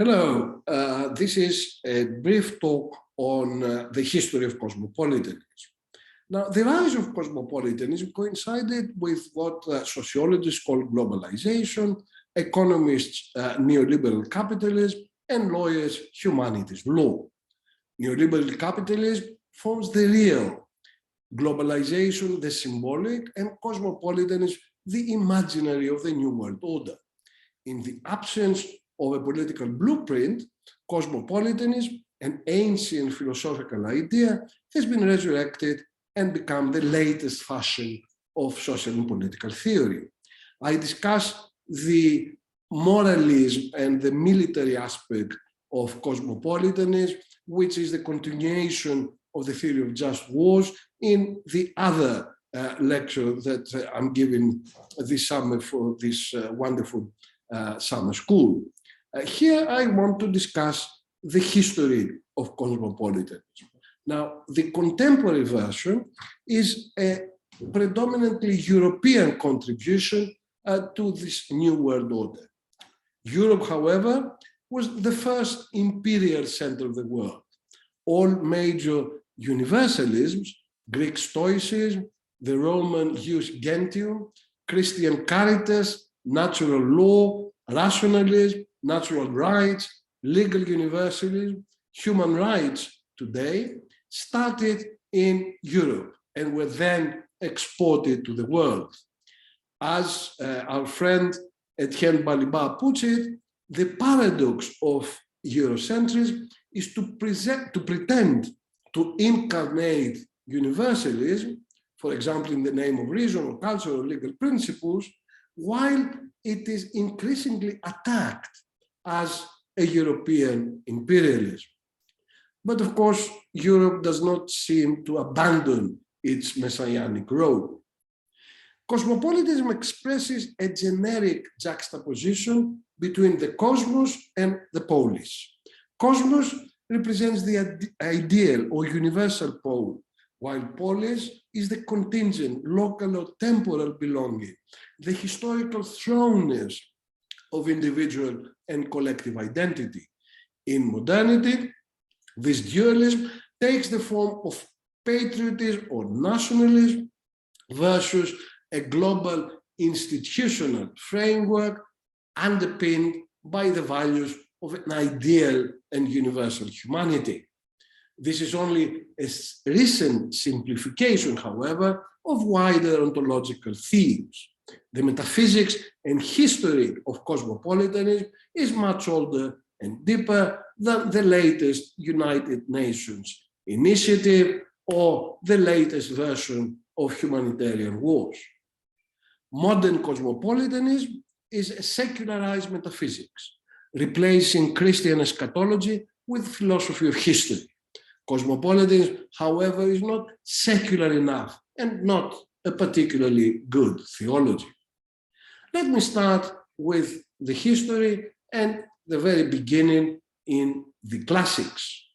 Hello, this is a brief talk on the history of cosmopolitanism. Now, the rise of cosmopolitanism coincided with what sociologists call globalization, economists neoliberal capitalism, and lawyers humanities law. Neoliberal capitalism forms the real, globalization the symbolic, and cosmopolitanism the imaginary of the New World Order. In the absence of a political blueprint, cosmopolitanism, an ancient philosophical idea, has been resurrected and become the latest fashion of social and political theory. I discuss the moralism and the military aspect of cosmopolitanism, which is the continuation of the theory of just wars, in the other lecture that I'm giving this summer for this wonderful summer school. Here I want to discuss the history of cosmopolitanism. Now, the contemporary version is a predominantly European contribution to this new world order. Europe, however, was the first imperial center of the world. All major universalisms, Greek Stoicism, the Roman Jus Gentium, Christian Caritas, natural law, rationalism, natural rights, legal universalism, human rights today started in Europe and were then exported to the world. As our friend Etienne Balibar puts it, the paradox of Eurocentrism is to pretend to incarnate universalism, for example, in the name of reason or culture or legal principles, while it is increasingly attacked as a European imperialism. But of course, Europe does not seem to abandon its messianic role. Cosmopolitanism expresses a generic juxtaposition between the cosmos and the polis. Cosmos represents the ideal or universal pole, while polis is the contingent, local or temporal belonging, the historical thrownness of individual and collective identity. In modernity, this dualism takes the form of patriotism or nationalism versus a global institutional framework underpinned by the values of an ideal and universal humanity. This is only a recent simplification, however, of wider ontological themes. The metaphysics and history of cosmopolitanism is much older and deeper than the latest United Nations initiative or the latest version of humanitarian wars. Modern cosmopolitanism is a secularized metaphysics, replacing Christian eschatology with philosophy of history. Cosmopolitanism, however, is not secular enough and not a particularly good theology. Let me start with the history and the very beginning in the classics.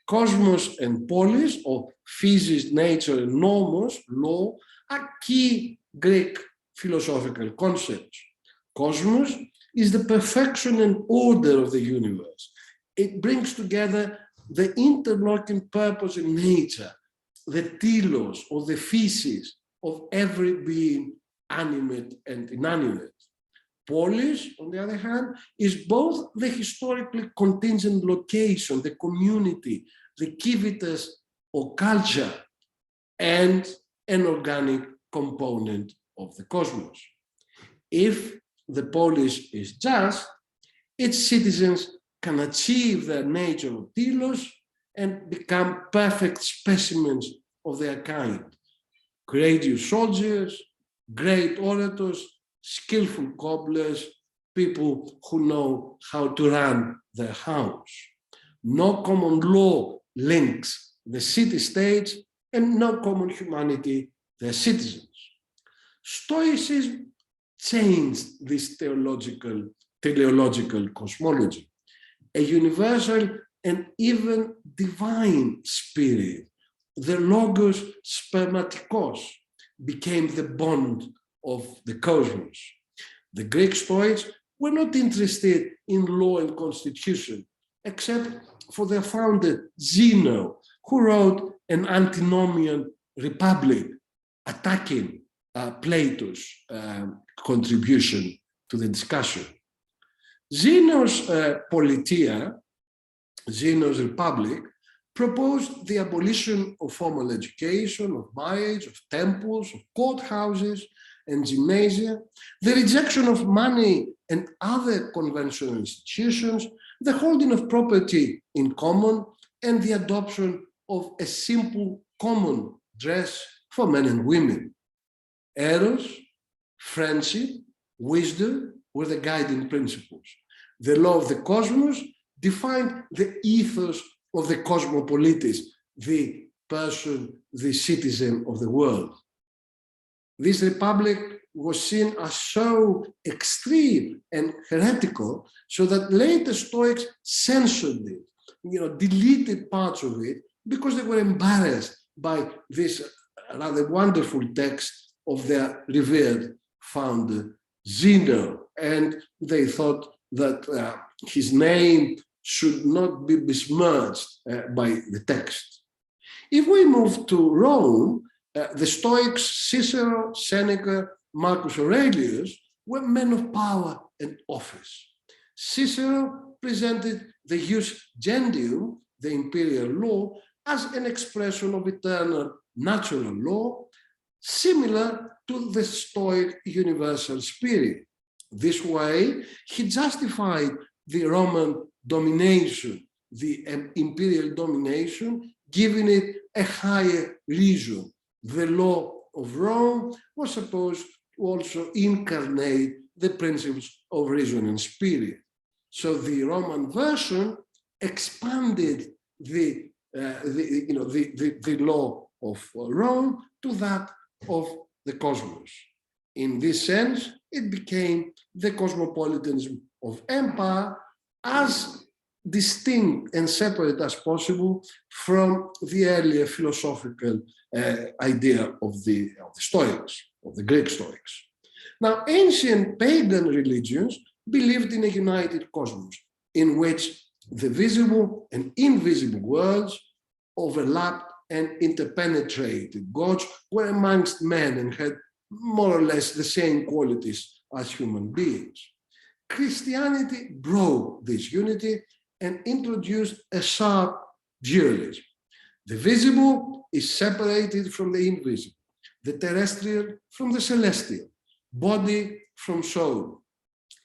Cosmos and polis, or physis, nature, and nomos, law, are key Greek philosophical concepts. Cosmos is the perfection and order of the universe. It brings together the interlocking purpose in nature, the telos or the physis of every being, animate and inanimate. Polis, on the other hand, is both the historically contingent location, the community, the civitas or culture, and an organic component of the cosmos. If the polis is just, its citizens can achieve their nature of telos and become perfect specimens of their kind. Courageous soldiers, great orators, skillful cobblers, people who know how to run their house. No common law links the city-states and no common humanity their citizens. Stoicism changed this teleological cosmology. A universal and even divine spirit, the logos spermatikos, became the bond of the cosmos. The Greek Stoics were not interested in law and constitution, except for their founder, Zeno, who wrote an antinomian republic attacking Plato's contribution to the discussion. Zeno's Politia, Zeno's Republic, proposed the abolition of formal education, of marriage, of temples, of courthouses and gymnasia, the rejection of money and other conventional institutions, the holding of property in common, and the adoption of a simple common dress for men and women. Eros, friendship, wisdom were the guiding principles. The law of the cosmos defined the ethos of the cosmopolites, the person, the citizen of the world. This republic was seen as so extreme and heretical, so that later Stoics censored it, deleted parts of it, because they were embarrassed by this rather wonderful text of their revered founder, Zeno, and they thought that his name should not be besmirched by the text. If we move to Rome, the Stoics, Cicero, Seneca, Marcus Aurelius, were men of power and office. Cicero presented the jus gentium, the imperial law, as an expression of eternal natural law, similar to the Stoic universal spirit. This way, he justified the Roman domination, the imperial domination, giving it a higher reason. The law of Rome was supposed to also incarnate the principles of reason and spirit. So the Roman version expanded the law of Rome to that of the cosmos. In this sense, it became the cosmopolitanism of empire, as distinct and separate as possible from the earlier philosophical idea of the Stoics, of the Greek Stoics. Now, ancient pagan religions believed in a united cosmos in which the visible and invisible worlds overlapped and interpenetrated. Gods were amongst men and had more or less the same qualities as human beings. Christianity broke this unity and introduced a sharp dualism. The visible is separated from the invisible, the terrestrial from the celestial, body from soul.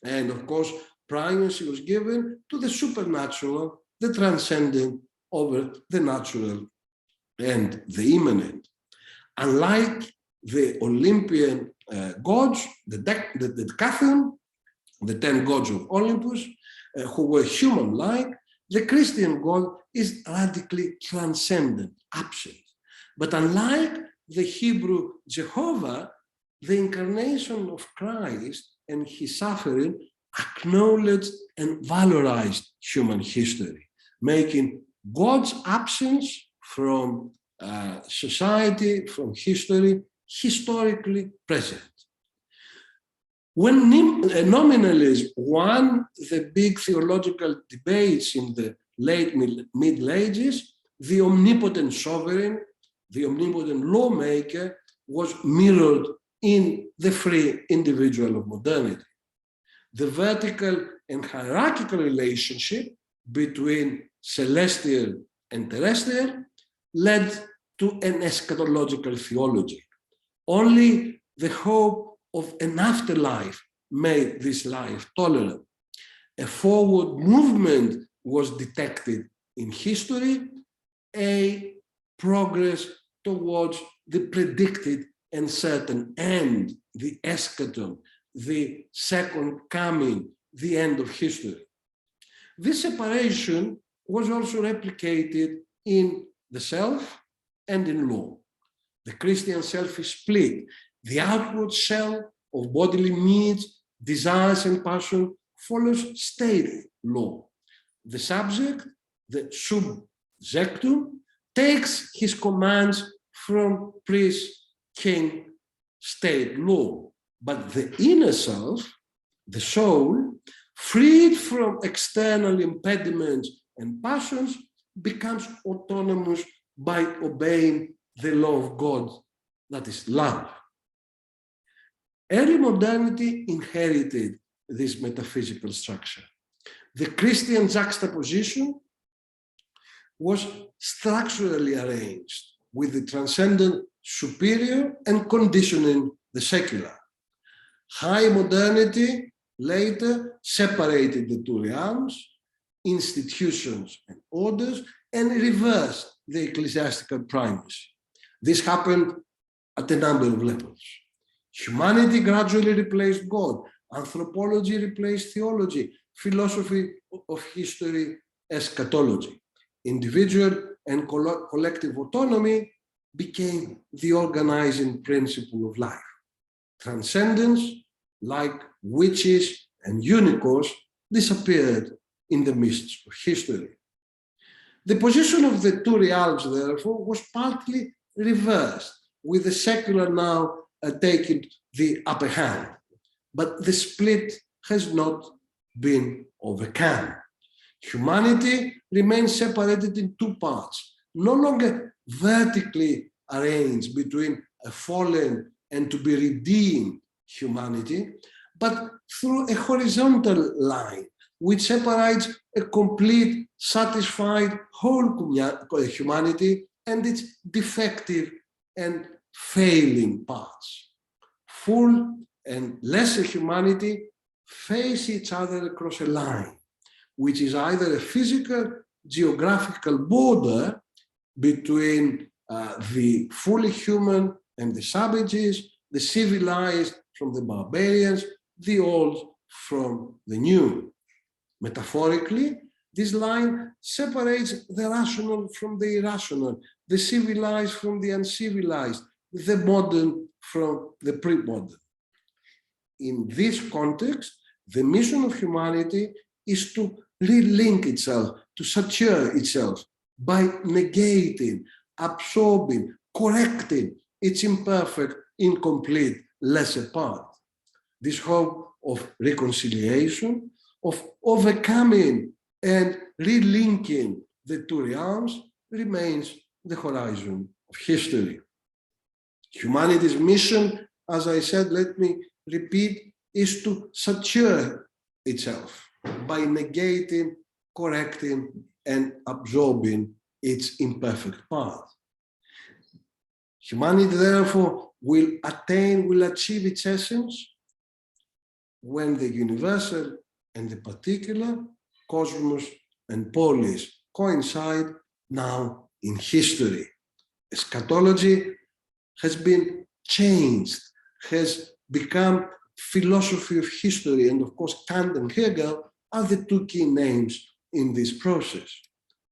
And of course, primacy was given to the supernatural, the transcendent over the natural and the immanent. Unlike the Olympian gods, the Decathlon, the 10 gods of Olympus, who were human-like, the Christian God is radically transcendent, absent. But unlike the Hebrew Jehovah, the incarnation of Christ and his suffering acknowledged and valorized human history, making God's absence from society, from history, historically present. When nominalism won the big theological debates in the late Middle Ages, the omnipotent sovereign, the omnipotent lawmaker was mirrored in the free individual of modernity. The vertical and hierarchical relationship between celestial and terrestrial led to an eschatological theology. Only the hope of an afterlife made this life tolerant. A forward movement was detected in history, a progress towards the predicted and certain end, the eschaton, the second coming, the end of history. This separation was also replicated in the self and in law. The Christian self is split. The outward shell of bodily needs, desires, and passion follows state law. The subject, the subjectum, takes his commands from priest, king, state law. But the inner self, The soul, freed from external impediments and passions, becomes autonomous by obeying the law of God, that is love. Early modernity inherited this metaphysical structure. The Christian juxtaposition was structurally arranged, with the transcendent superior and conditioning the secular. High modernity later separated the two realms, institutions and orders, and reversed the ecclesiastical primacy. This happened at a number of levels. Humanity gradually replaced God. Anthropology replaced theology. Philosophy of history, eschatology. Individual and collective autonomy became the organizing principle of life. Transcendence, like witches and unicorns, disappeared in the mists of history. The position of the two realms, therefore, was partly reversed, with the secular now taking the upper hand. But the split has not been overcome. Humanity remains separated in two parts, no longer vertically arranged between a fallen and to be redeemed humanity, but through a horizontal line which separates a complete, satisfied whole humanity and its defective and failing parts. Full and lesser humanity face each other across a line, which is either a physical, geographical border between the fully human and the savages, the civilized from the barbarians, the old from the new. Metaphorically, this line separates the rational from the irrational, the civilized from the uncivilized, the modern from the pre-modern. In this context, the mission of humanity is to relink itself, to sature itself by negating, absorbing, correcting its imperfect, incomplete, lesser part. This hope of reconciliation, of overcoming and relinking the two realms remains the horizon of history. Humanity's mission, as I said, let me repeat, is to sature itself by negating, correcting, and absorbing its imperfect part. Humanity, therefore, will achieve its essence when the universal and the particular, cosmos and polis, coincide now in history. Eschatology has been changed, has become philosophy of history, and of course Kant and Hegel are the two key names in this process.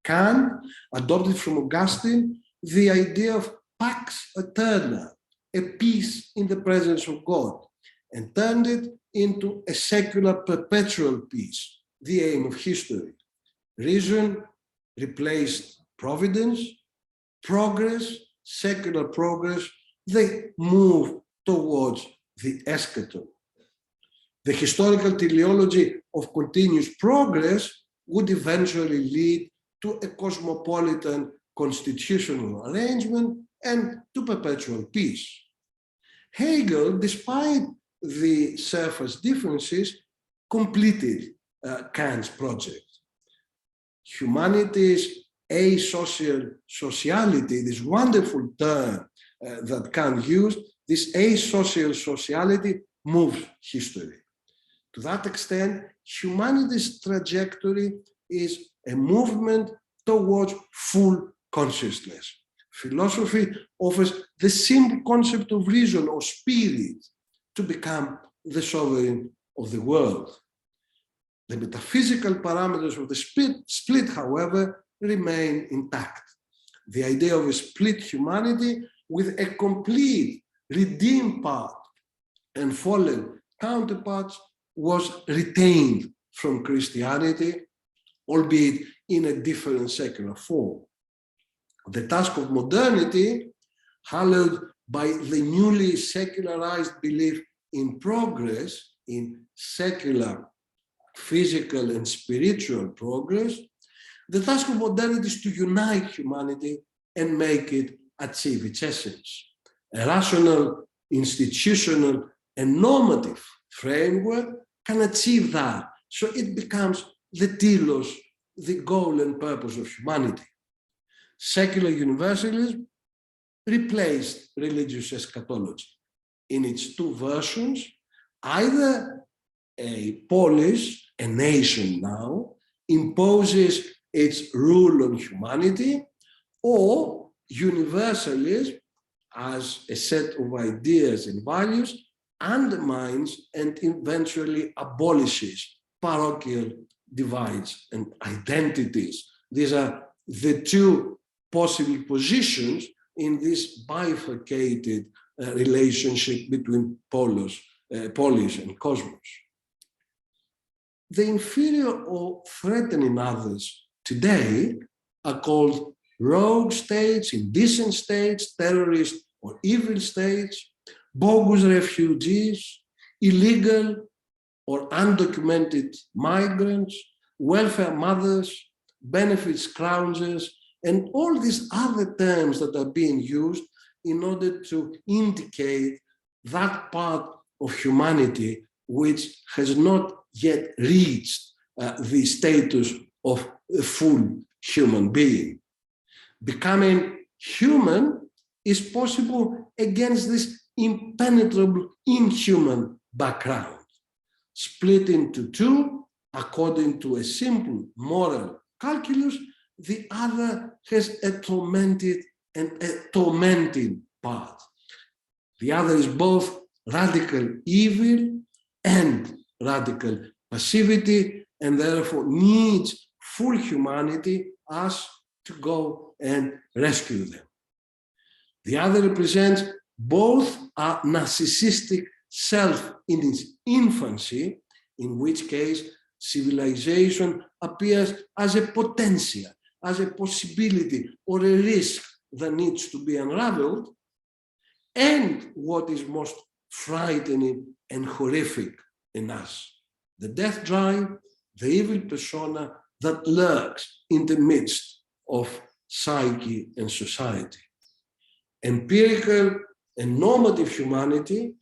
Kant adopted from Augustine the idea of pax eterna, a peace in the presence of God, and turned it into a secular perpetual peace, the aim of history. Reason replaced providence, progress, secular progress, they move towards the eschaton. The historical teleology of continuous progress would eventually lead to a cosmopolitan constitutional arrangement and to perpetual peace. Hegel, despite the surface differences, completed Kant's project. Humanity's asocial sociality, this wonderful term that Kant used, this asocial sociality moves history. To that extent, humanity's trajectory is a movement towards full consciousness. Philosophy offers the simple concept of reason or spirit to become the sovereign of the world. The metaphysical parameters of the split, however, remain intact. The idea of a split humanity with a complete redeemed part and fallen counterparts was retained from Christianity, albeit in a different secular form. The task of modernity, hallowed by the newly secularized belief in progress, in secular, physical, and spiritual progress, the task of modernity is to unite humanity and make it achieve its essence. A rational, institutional, and normative framework can achieve that, so it becomes the telos, the goal and purpose of humanity. Secular universalism replaced religious eschatology. In its two versions, either a polis, a nation now, imposes its rule on humanity, or universalism, as a set of ideas and values, undermines and eventually abolishes parochial divides and identities. These are the two possible positions in this bifurcated relationship between polis and cosmos. The inferior or threatening others today are called rogue states, indecent states, terrorist or evil states, bogus refugees, illegal or undocumented migrants, welfare mothers, benefits scroungers, and all these other terms that are being used in order to indicate that part of humanity which has not yet reached the status of a full human being. Becoming human is possible against this impenetrable inhuman background, split into two according to a simple moral calculus. The other has a tormented and a tormenting part. The other is both radical evil and radical passivity, and therefore needs full humanity, us, to go and rescue them. The other represents both a narcissistic self in its infancy, in which case civilization appears as a potential, as a possibility or a risk that needs to be unraveled, and what is most frightening and horrific in us, the death drive, the evil persona that lurks in the midst of psyche and society. Empirical and normative humanity,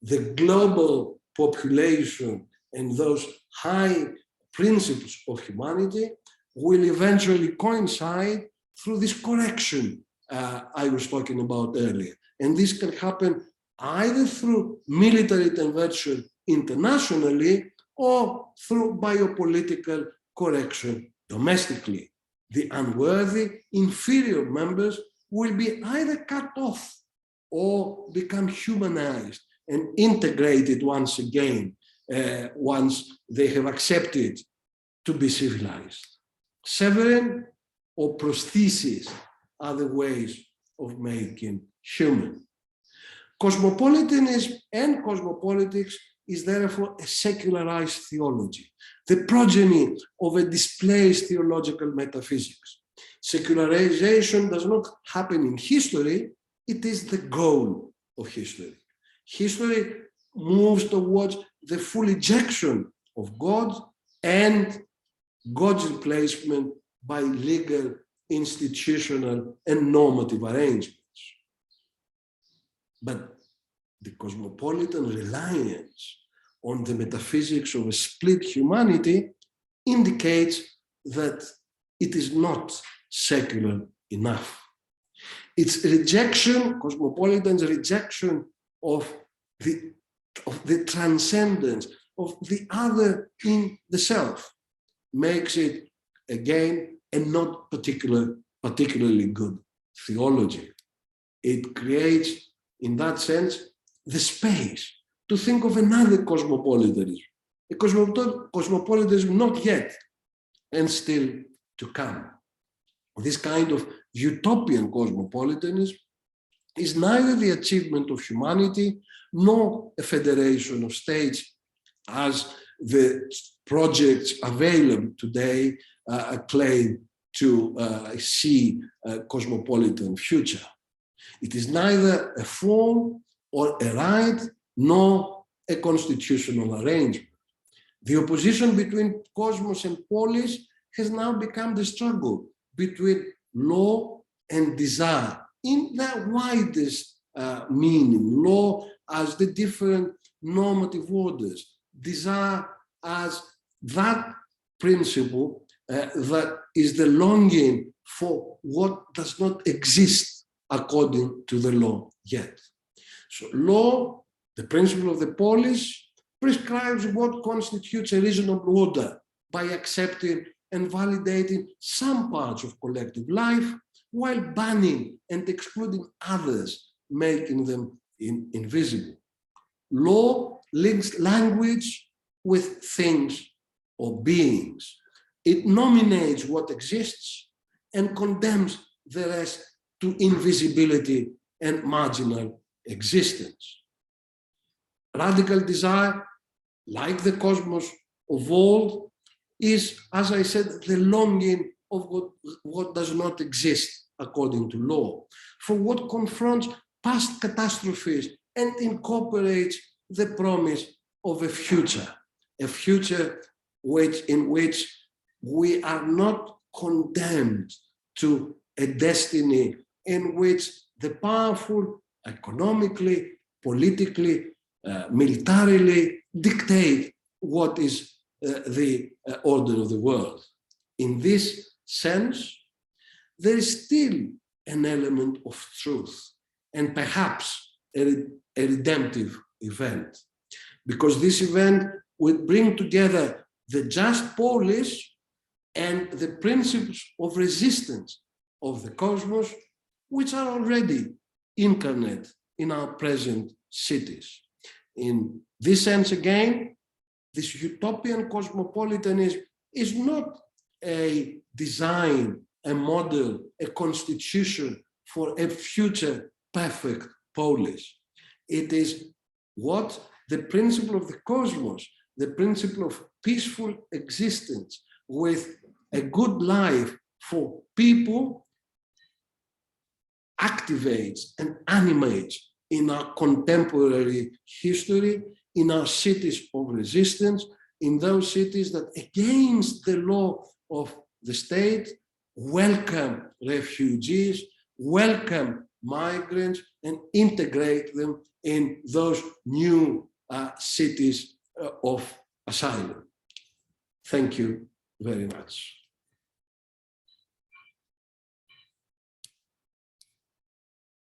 the global population and those high principles of humanity will eventually coincide through this correction I was talking about earlier. And this can happen either through military intervention internationally or through biopolitical correction domestically. The unworthy, inferior members will be either cut off or become humanized and integrated once again, once they have accepted to be civilized. Severing or prosthesis are the ways of making human. Cosmopolitanism and cosmopolitics is therefore a secularized theology, the progeny of a displaced theological metaphysics. Secularization does not happen in history, it is the goal of history. History moves towards the full ejection of God and God's replacement by legal, institutional, and normative arrangements. But the cosmopolitan reliance on the metaphysics of a split humanity indicates that it is not secular enough. Its rejection, cosmopolitan's rejection of the transcendence of the other in the self, makes it, again, a not particularly good theology. It creates, in that sense, the space to think of another cosmopolitanism, a cosmopolitanism not yet and still to come. This kind of utopian cosmopolitanism is neither the achievement of humanity nor a federation of states as the projects available today claim to see a cosmopolitan future. It is neither a form or a right, nor a constitutional arrangement. The opposition between cosmos and polis has now become the struggle between law and desire in the widest meaning. Law as the different normative orders, desire as that principle that is the longing for what does not exist according to the law yet. So law, the principle of the polis, prescribes what constitutes a reasonable order by accepting and validating some parts of collective life while banning and excluding others, making them invisible. Law links language with things or beings. It nominates what exists and condemns the rest to invisibility and marginal existence. Radical desire, like the cosmos of old, is, as I said, the longing of what does not exist according to law, for what confronts past catastrophes and incorporates the promise of a future in which we are not condemned to a destiny in which the powerful economically, politically, militarily dictate what is the order of the world. In this sense, there is still an element of truth and perhaps a redemptive event, because this event will bring together the just polis and the principles of resistance of the cosmos, which are already incarnate in our present cities. In this sense, again, this utopian cosmopolitanism is not a design, a model, a constitution for a future perfect polis. It is what the principle of the cosmos, the principle of peaceful existence with a good life for people, activates and animates in our contemporary history, in our cities of resistance, in those cities that against the law of the state welcome refugees, welcome migrants, and integrate them in those new cities of asylum. Thank you very much.